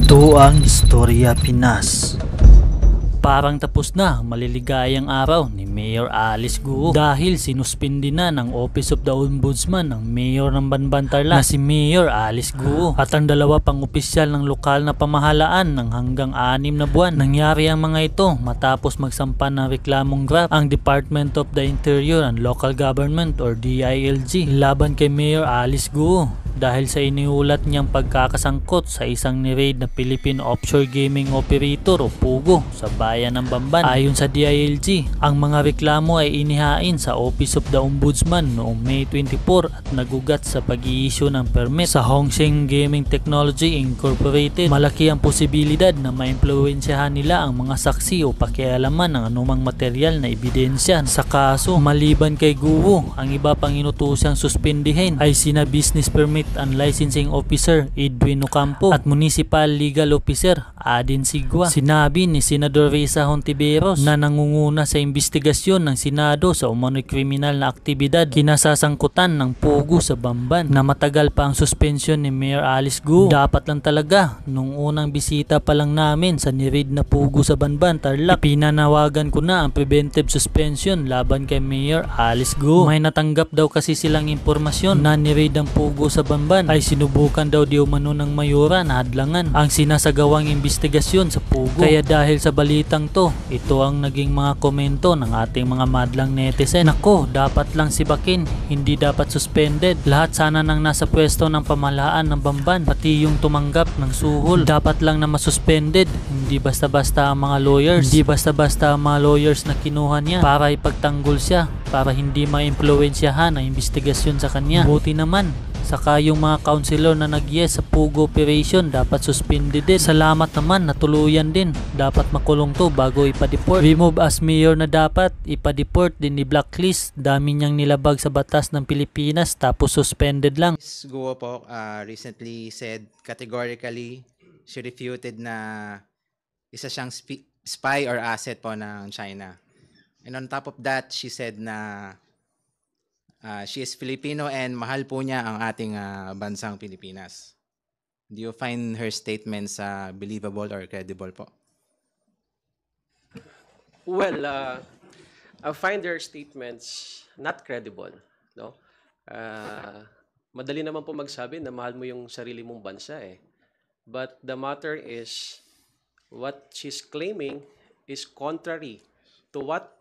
Ito ang Istorya Pinas. Parang tapos na ang maliligayang araw ni Mayor Alice Guo dahil sinuspindi na ng Office of the Ombudsman ng Mayor ng Banban Tarlac na si Mayor Alice Guo at ang dalawa pang opisyal ng lokal na pamahalaan ng hanggang 6 na buwan. Nangyari ang mga ito matapos magsampa ng reklamong graft ang Department of the Interior and Local Government or DILG laban kay Mayor Alice Guo dahil sa iniulat niyang pagkakasangkot sa isang ni-raid na Philippine Offshore Gaming Operator o POGO sa bayan ng Bamban. Ayon sa DILG, ang mga reklamo ay inihain sa Office of the Ombudsman noong May 24 at nagugat sa pag-i-issue ng permit sa Hongsheng Gaming Technology Incorporated. Malaki ang posibilidad na maimpluwensyahan nila ang mga saksi o pakialaman ng anumang material na ebidensya sa kaso. Maliban kay Guo, ang iba pang inutusang suspindihin ay sina Business Permit and Licensing Officer Edwin Ocampo at Municipal Legal Officer Adin Sigua. Sinabi ni Senador Risa Hontiveros na nangunguna sa investigasyon ng Senado sa umano'y kriminal na aktibidad kinasasangkutan ng POGO sa Bamban na matagal pa ang suspensyon ni Mayor Alice Guo. Dapat lang talaga nung unang bisita pa lang namin sa ni-raid na POGO sa Banban Tarlac, pinanawagan ko na ang preventive suspension laban kay Mayor Alice Guo. May natanggap daw kasi silang impormasyon na ni-raid ang POGO sa Banban ay sinubukan daw di umano ng mayora na hadlangan ang sinasagawang investigasyon sa POGO. Kaya dahil sa balitang to, ito ang naging mga komento ng ating mga madlang netizen. Nako, dapat lang sibakin, hindi dapat suspended. Lahat sana nang nasa pwesto ng pamahalaan ng Bamban, pati yung tumanggap ng suhol, dapat lang na masuspended. Hindi basta-basta ang mga lawyers, hindi basta-basta ang mga lawyers na kinuha niya para ipagtanggol siya, para hindi ma-impluwensyahan ang investigasyon sa kanya. Buti naman, saka yung mga councilor na nag-yes sa POGO operation dapat suspended din. Salamat naman, natuluyan din. Dapat makulong to bago ipa-deport. Remove as mayor na dapat, ipa-deport din ni blacklist. Dami niyang nilabag sa batas ng Pilipinas tapos suspended lang. Ms. Guo po recently said categorically, she refuted na isa siyang spy or asset po ng China. And on top of that, she said na she is Filipino and mahal po niya ang ating bansang Pilipinas. Do you find her statements believable or credible po? Well, I find her statements not credible. No? Madali naman po magsabi na mahal mo yung sarili mong bansa eh. But the matter is, what she's claiming is contrary to what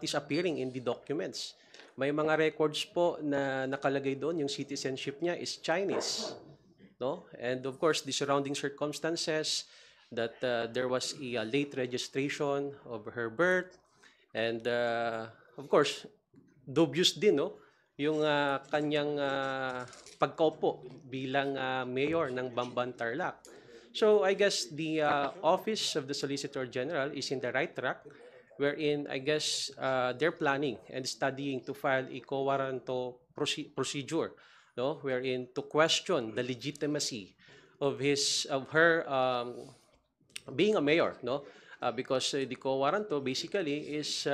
is appearing in the documents. May mga records po na nakalagay doon, yung citizenship niya is Chinese. No? And of course, the surrounding circumstances that there was a late registration of her birth. And of course, dubious din no? Yung kanyang pagkaupo bilang mayor ng Bamban Tarlac. So I guess the Office of the Solicitor General is in the right track, wherein I guess they're planning and studying to file a quo warranto procedure, no, wherein to question the legitimacy of her being a mayor, no, because the quo warranto basically is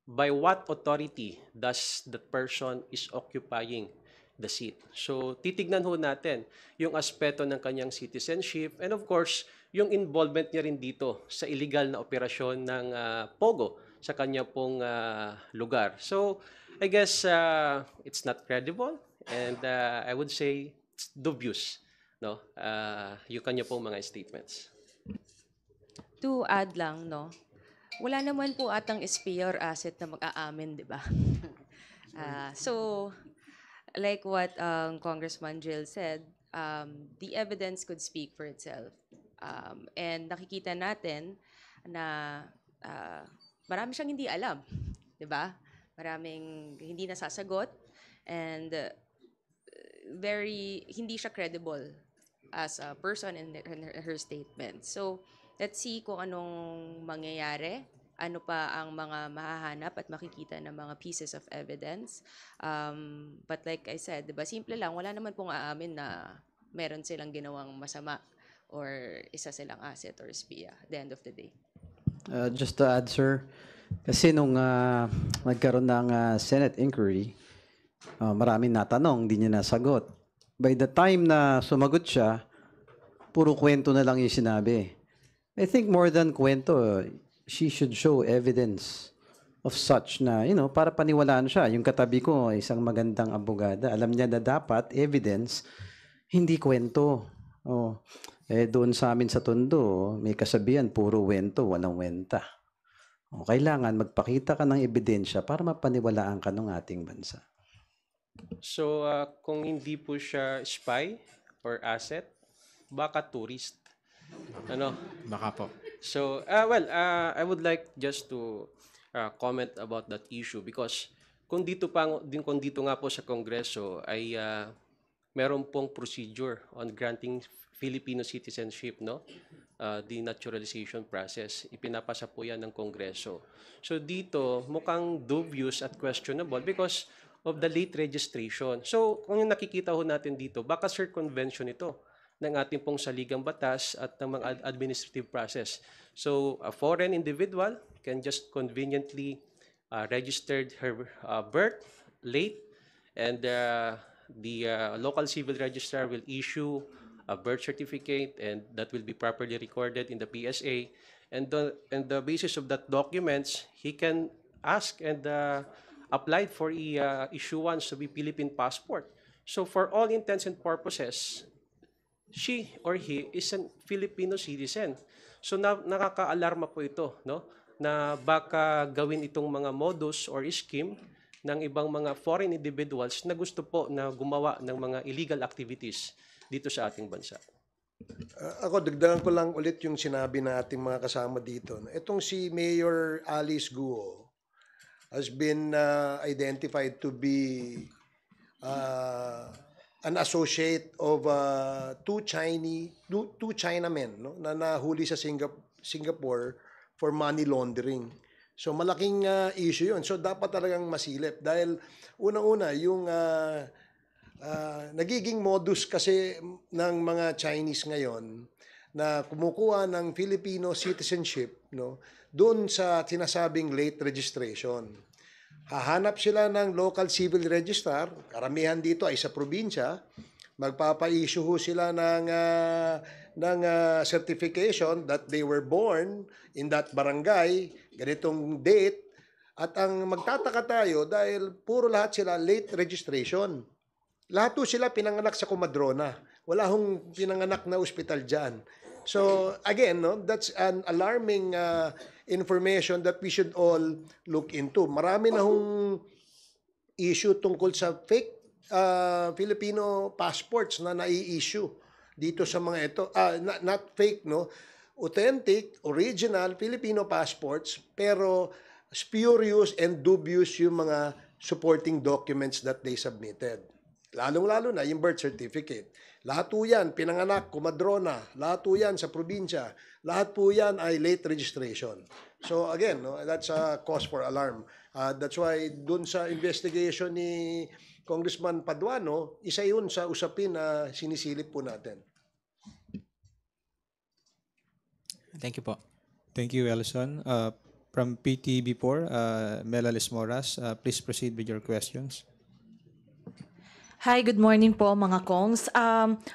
by what authority does that person is occupying the seat. So titignan ho natin yung aspeto ng kanyang citizenship and of course yung involvement niya rin dito sa illegal na operasyon ng POGO sa kanya pong lugar. So, I guess it's not credible and I would say it's dubious, no? Yung kanya pong mga statements. To add lang, no? Wala naman po atang SPA or asset na mag-aamin, di ba? So, like what Congressman Jill said, the evidence could speak for itself. And nakikita natin na marami siyang hindi alam, 'di ba? Maraming hindi nasasagot and hindi siya credible as a person in her statement. So, let's see kung anong mangyayari, ano pa ang mga mahahanap at makikita ng mga pieces of evidence. But like I said, 'di ba, simple lang, wala naman pong aamin na meron silang ginawang masama or isa silang asset or SPIA at the end of the day. Just to add, sir, kasi nung nagkaroon ng Senate inquiry, maraming natanong, hindi niya nasagot. By the time na sumagot siya, puro kwento na lang yung sinabi. I think more than kwento, she should show evidence of such na, para paniwalaan siya. Yung katabi ko, isang magandang abogada. Alam niya na dapat evidence, hindi kwento. Oh. Doon sa amin sa Tondo, may kasabihan, puro wento, walang wenta. Kailangan magpakita ka ng ebidensya para mapaniwalaan ka ng ating bansa. So, kung hindi po siya spy or asset, baka tourist. Ano? Baka po. So, I would like just to comment about that issue because kung dito nga po sa Kongreso ay meron pong procedure on granting Filipino citizenship, no? The naturalization process. Ipinapasa po yan ng Kongreso. So dito, mukhang dubious at questionable because of the late registration. So kung yung nakikita ho natin dito, baka circumvention ito ng ating pong saligang batas at ng mga administrative process. So a foreign individual can just conveniently registered her birth late and the local civil registrar will issue a birth certificate and that will be properly recorded in the PSA. And the basis of that documents, he can ask and apply for issuance of a Philippine passport. So for all intents and purposes, she or he is a Filipino citizen. So nakaka-alarma po ito, no? Na baka gawin itong mga modus or scheme ng ibang mga foreign individuals na gusto po na gumawa ng mga illegal activities dito sa ating bansa. Ako, dagdagan ko lang ulit yung sinabi na ating mga kasama dito. Itong si Mayor Alice Guo has been identified to be an associate of two Chinamen, no, na nahuli sa Singapore for money laundering. So malaking issue yun. So dapat talagang masilip dahil unang-una yung nagiging modus kasi ng mga Chinese ngayon na kumukuha ng Filipino citizenship, no, doon sa sinasabing late registration. Hahanap sila ng local civil registrar, karamihan dito ay sa probinsya, magpapa-issue sila ng certification that they were born in that barangay, ganitong date, at ang magtataka tayo dahil puro lahat sila late registration. Lahat po sila pinanganak sa Comadrona. Wala hong pinanganak na ospital dyan. So, again, no, that's an alarming information that we should all look into. Marami na hong issue tungkol sa fake Filipino passports na nai-issue dito sa mga ito. Not fake, no? Authentic, original Filipino passports, pero spurious and dubious yung mga supporting documents that they submitted. Lalong-lalo na yung birth certificate. Lahat po yan, pinanganak, Comadrona, lahat po yan sa probinsya, lahat po yan ay late registration. So again, no, that's a cause for alarm. That's why dun sa investigation ni Congressman Paduano, isa yun sa usapin na sinisilip po natin. Thank you po. Thank you, Elson. From PTB4, Melalis Moras, please proceed with your questions. Hi, good morning po mga Kongs.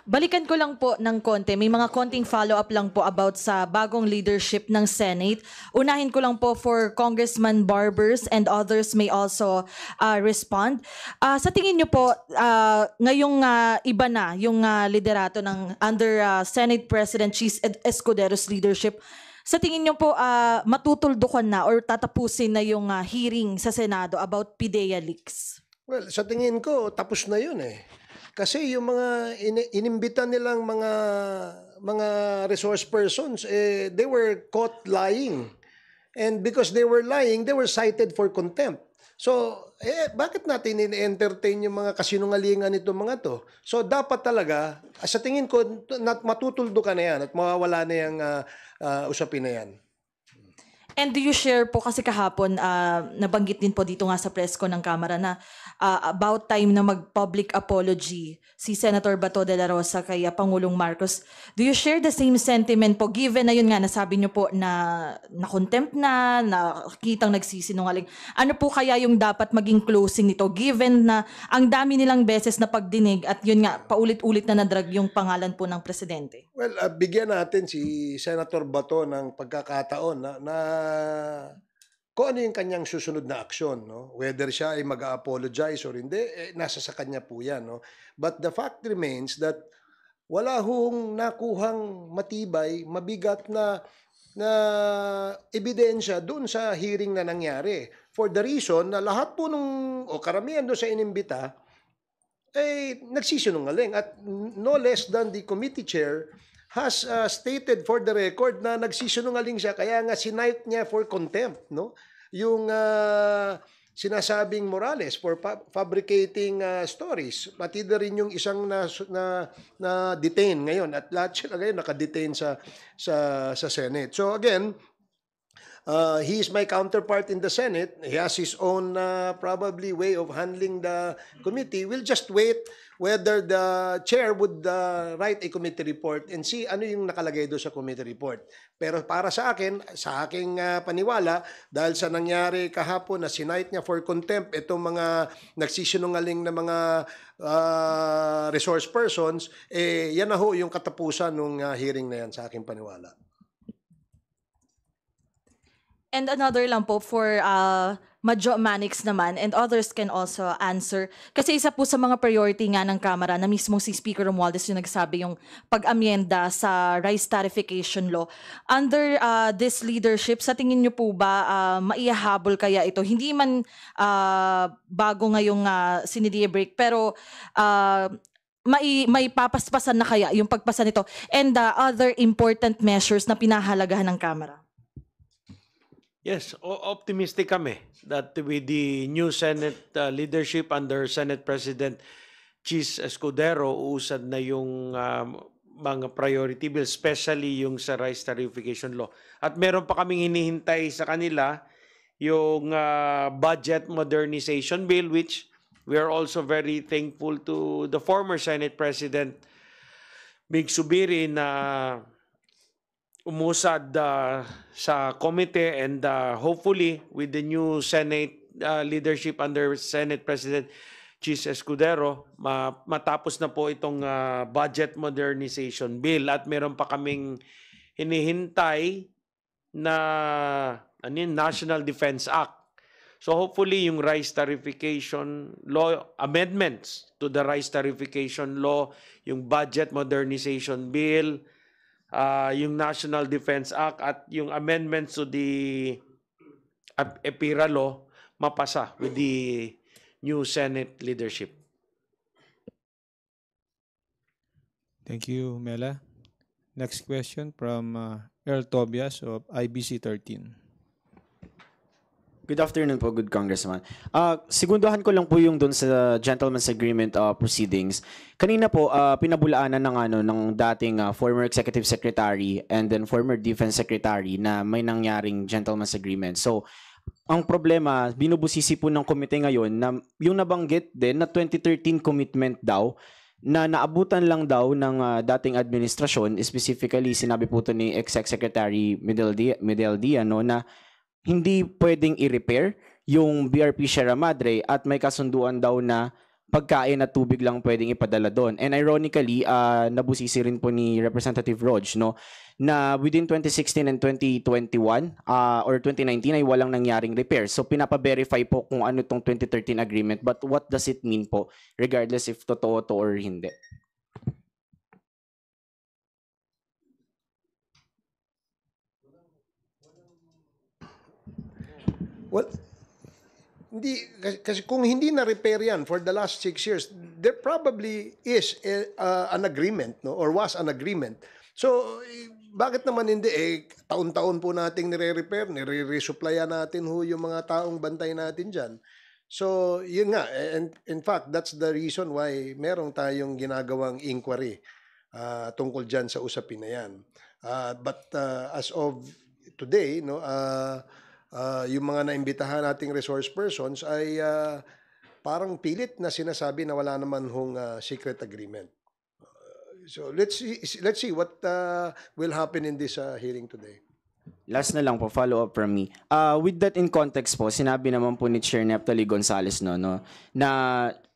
Balikan ko lang po ng konti. May mga konting follow-up lang po about sa bagong leadership ng Senate. Unahin ko lang po for Congressman Barbers and others may also respond. Sa tingin niyo po, ngayong iba na yung liderato ng under Senate President Chis Escudero's leadership, sa tingin niyo po matutuldukan na or tatapusin na yung hearing sa Senado about PIDEA leaks? Well, sa tingin ko, tapos na yun eh. Kasi yung mga inimbitan nilang mga resource persons, they were caught lying. And because they were lying, they were cited for contempt. So, bakit natin in-entertain yung mga kasinungalingan nito mga to? So, dapat talaga, sa tingin ko, matutuldo ka na yan at mawawala na yung usapin na yan. And do you share po, kasi kahapon, nabanggit din po dito nga sa press ko ng Kamara na about time na mag-public apology si Senator Bato de la Rosa kay Pangulong Marcos. Do you share the same sentiment po, given na yun nga, nasabi nyo po na na-contempt na kitang nagsisinungaling? Ano po kaya yung dapat maging closing nito, given na ang dami nilang beses na pagdinig at yun nga, paulit-ulit na nadrag yung pangalan po ng presidente? Well, bigyan natin si Senator Bato ng pagkakataon na kung ano yung kanyang susunod na aksyon, no? Whether siya ay mag-apologize or hindi, nasa sa kanya po yan, no? But the fact remains that wala hong nakuhang matibay, mabigat na ebidensya doon sa hearing na nangyari. For the reason na lahat po karamihan doon sa inimbita nagsisinungaling. At no less than the committee chair has stated for the record na nagsisinungaling siya, kaya nga sinight niya for contempt, no? Yung sinasabing Morales for fabricating stories, pati na rin yung isang na detain ngayon, at lahat sila ngayon naka-detain sa Senate. So again, he is my counterpart in the Senate. He has his own probably way of handling the committee. We'll just wait whether the chair would write a committee report and see ano yung nakalagay doon sa committee report. Pero para sa akin, sa aking paniwala, dahil sa nangyari kahapon na sinight niya for contempt itong mga nagsisinungaling na mga resource persons, yan na ho yung katapusan ng hearing na yan sa aking paniwala. And another lang po for Madjo Manix naman, and others can also answer. Kasi isa po sa mga priority nga ng Kamara na mismo si Speaker Romualdez yung nagsabi yung pag-amyenda sa rice tarification law. Under this leadership, sa tingin niyo po ba maihahabol kaya ito? Hindi man bago ngayong sinidie break, pero may papaspasan na kaya yung pagpasa nito and other important measures na pinahalagahan ng Kamara? Yes, optimistic kami that with the new Senate leadership under Senate President Chis Escudero, uusad na yung mga priority bills, especially yung sa rice tarification law. At meron pa kaming hinihintay sa kanila yung budget modernization bill, which we are also very thankful to the former Senate President Mig Subiri na umusad sa committee, and hopefully with the new Senate leadership under Senate President Chis Escudero, matapos na po itong budget modernization bill. At meron pa kaming hinihintay na National Defense Act. So hopefully yung rice tarification law, amendments to the rice tarification law, yung budget modernization bill, yung National Defense Act at yung amendments to the EPIRA law mapasa with the new Senate leadership. Thank you, Mela. Next question from Earl Tobias of IBC 13. Good afternoon po, good congressman. Segunduhan ko lang po yung doon sa gentleman's agreement proceedings. Kanina po pinabulaanan ng dating former executive secretary and then former defense secretary na may nangyaring gentleman's agreement. So, ang problema, binubusisi po ng komite ngayon na yung nabanggit din na 2013 commitment daw na naabutan lang daw ng dating administrasyon, specifically sinabi po ito ni ex-secretary Medeldia, no, na hindi pwedeng i-repair yung BRP Sierra Madre at may kasunduan daw na pagkain at tubig lang pwedeng ipadala doon. And ironically, nabusisi rin po ni Representative Rog, no, na within 2016 and 2021 or 2019 ay walang nangyaring repair. So pinapa-verify po kung ano itong 2013 agreement, but what does it mean po regardless if totoo to or hindi? Well, hindi, kasi kung hindi na-repair yan for the last 6 years, there probably is an agreement, no, or was an agreement. So, bakit naman hindi? Taon-taon po nating nire-repair, nire-resupplyan natin yung mga taong bantay natin dyan. So, yun nga. And in fact, that's the reason why merong tayong ginagawang inquiry tungkol dyan sa usapin na yan. But as of today, no, yung mga naimbitahan nating resource persons ay parang pilit na sinasabi na wala naman hong secret agreement. So let's see what will happen in this hearing today. Last na lang po, follow up from me. With that in context po, sinabi naman po ni Chair Neftali Gonzales no, na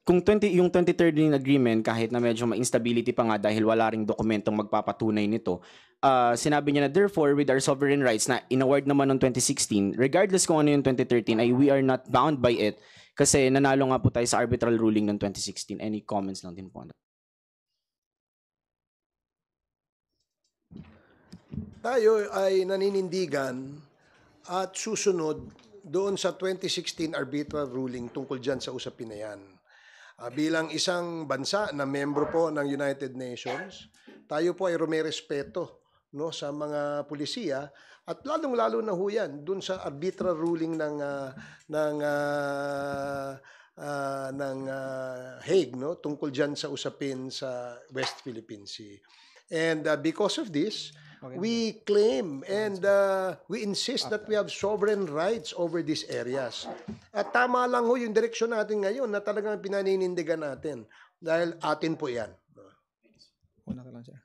kung yung 2013 agreement, kahit na medyo ma-instability pa nga dahil wala ring dokumentong magpapatunay nito, sinabi niya na therefore with our sovereign rights na in-award naman noong 2016, regardless kung ano yung 2013, ay we are not bound by it kasi nanalo nga po tayo sa arbitral ruling ng 2016. Any comments lang din po? Tayo ay naninindigan at susunod doon sa 2016 arbitral ruling tungkol dyan sa usapin na yan. Bilang isang bansa na membro po ng United Nations, tayo po ay rumerespeto, no, sa mga pulisiya at lalong-lalo na ho yan doon sa arbitral ruling ng Hague, no, tungkol dyan sa usapin sa West Philippine Sea. And because of this, we claim and we insist that we have sovereign rights over these areas. At tama lang ho yung direksyon natin ngayon na talagang pinaninindigan natin dahil atin po yan. Una ka lang, sir.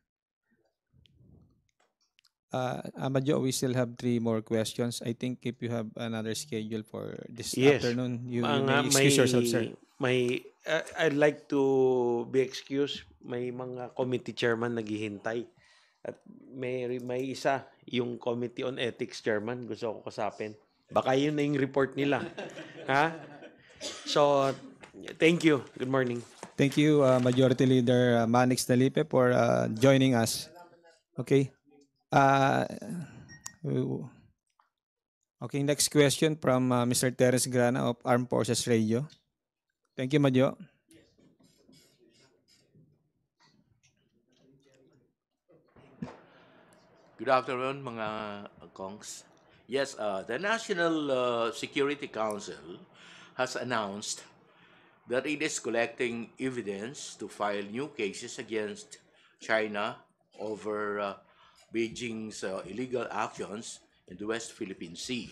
Amadjo, we still have 3 more questions. I think if you have another schedule for this afternoon, you may excuse yourself, sir. I'd like to be excused. May mga committee chairman naghihintay. At may isa, yung Committee on Ethics chairman, gusto ko kasapin. Baka yun na yung report nila. Ha? So, thank you. Good morning. Thank you, Majority Leader Manix Dalipe, for joining us. Okay. Okay, next question from Mr. Terence Grana of Armed Forces Radio. Thank you, Madjo. Good afternoon, mga kongs. Yes, the National Security Council has announced that it is collecting evidence to file new cases against China over Beijing's illegal actions in the West Philippine Sea.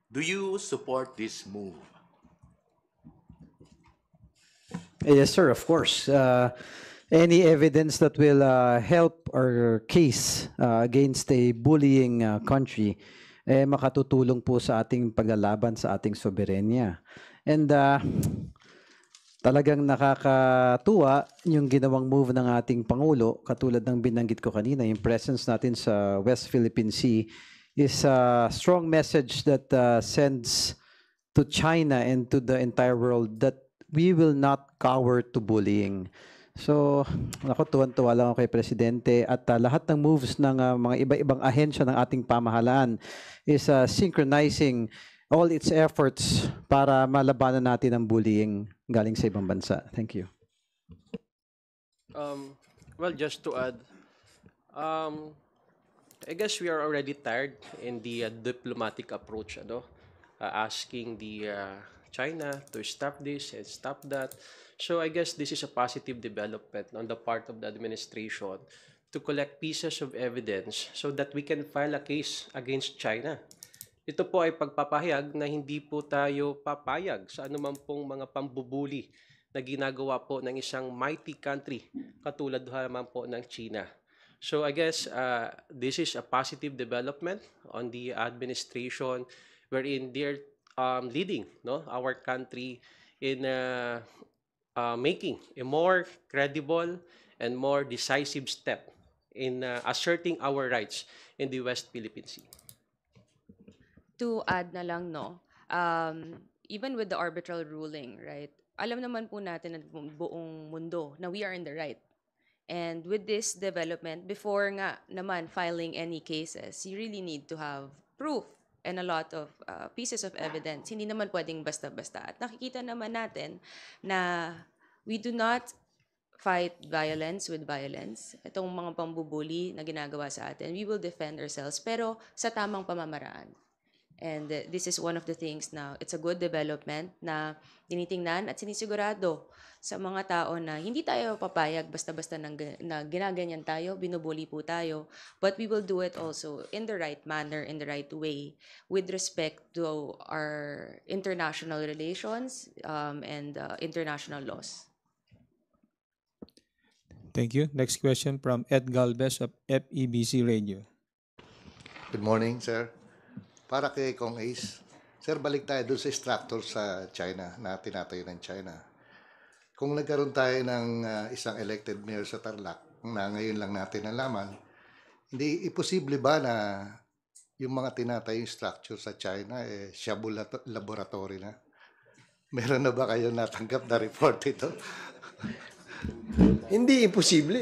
Do you support this move? Yes, sir, of course. Any evidence that will help our case against a bullying country, makatutulong po sa ating paglalaban sa ating soberenya. And talagang nakakatuwa yung ginawang move ng ating Pangulo, katulad ng binanggit ko kanina, yung presence natin sa West Philippine Sea is a strong message that sends to China and to the entire world that we will not cower to bullying. So, ako tuwan-tuwa lang ako kay Presidente at lahat ng moves ng mga iba-ibang ahensya ng ating pamahalaan is synchronizing all its efforts para malabanan natin ang bullying galing sa ibang bansa. Thank you. Well, just to add, I guess we are already tired in the diplomatic approach, asking the China to stop this and stop that. So I guess this is a positive development on the part of the administration to collect pieces of evidence so that we can file a case against China. Ito po ay pagpapahayag na hindi po tayo papayag sa anuman pong mga pambubuli na ginagawa po ng isang mighty country katulad naman po ng China. So I guess this is a positive development on the administration wherein they're leading our country in making a more credible and more decisive step in asserting our rights in the West Philippine Sea. To add na lang, even with the arbitral ruling, right, alam naman po natin ng buong mundo na we are in the right. And with this development, before nga naman filing any cases, you really need to have proof and a lot of pieces of evidence. Hindi naman pwedeng basta-basta. At nakikita naman natin na we do not fight violence with violence. Itong mga pambubuli na ginagawa sa atin, we will defend ourselves, pero sa tamang pamamaraan. And this is one of the things na it's a good development na tinitingnan at sinisigurado sa mga tao na hindi tayo papayag basta-basta na ginaganyan tayo, binubuli po tayo, but we will do it also in the right manner, in the right way, with respect to our international relations and international laws. Thank you. Next question from Ed Galvez of FEBC Radio. Good morning, sir. Para kay Kong Ace, sir, balik tayo doon sa structure sa China na tinatayo ng China. Kung nagkaroon tayo ng isang elected mayor sa Tarlac na ngayon lang natin nalaman, hindi imposible ba na yung mga tinatayong structure sa China shabu laboratory na? Meron na ba kayo natanggap na report ito? Hindi imposible.